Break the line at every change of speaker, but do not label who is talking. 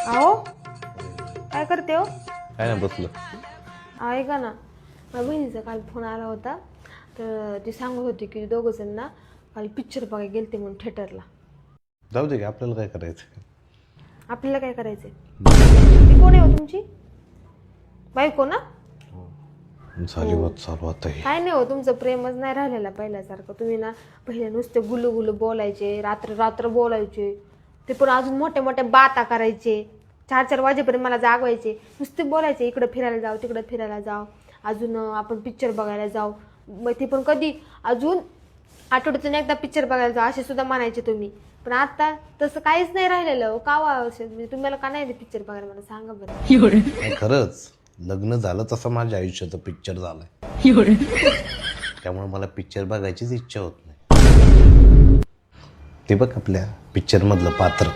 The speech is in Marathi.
अहो काय करते हो?
काय नाही बसलो.
ऐका ना, माझ्या बहिणीचा काल फोन आला होता. तर ती सांगत होती की दोघं जण ना काल पिक्चर बघायला गेलते म्हणून थिएटरला.
जाऊ दे की आपल्याला काय करायचं.
आपल्याला काय करायचंय? ती कोण आहे हो तुमची बायको ना?
झाली वाद चालू आता हे.
काय नाही हो, तुमचं प्रेमच नाही राहिलेला पहिल्यासारखं. तुम्ही ना पहिले नुसते गुलू गुलू बोलायचे, रात्र रात्र बोलायचे, ते पण अजून मोठ्या मोठ्या बाता करायचे, 4-4 वाजेपर्यंत मला जागवायचे, नुसते बोलायचे इकडं फिरायला जाऊ तिकडं फिरायला जाऊ, अजून आपण पिक्चर बघायला जाऊ. मग ते पण कधी, अजून आठवड्यातून एकदा पिक्चर बघायला जाऊ असे सुद्धा म्हणायचे तुम्ही. पण आता तसं काहीच नाही राहिलेलं. का म्हणजे तुम्हाला का नाही पिक्चर बघायला, मला सांगा बरं.
नाही, खरंच लग्न झालं तसं माझ्या आयुष्यात पिक्चर झालाय. त्यामुळे मला पिक्चर बघायचीच इच्छा होत नाही. ते बघ आपल्या पिक्चर मधलं पात्र.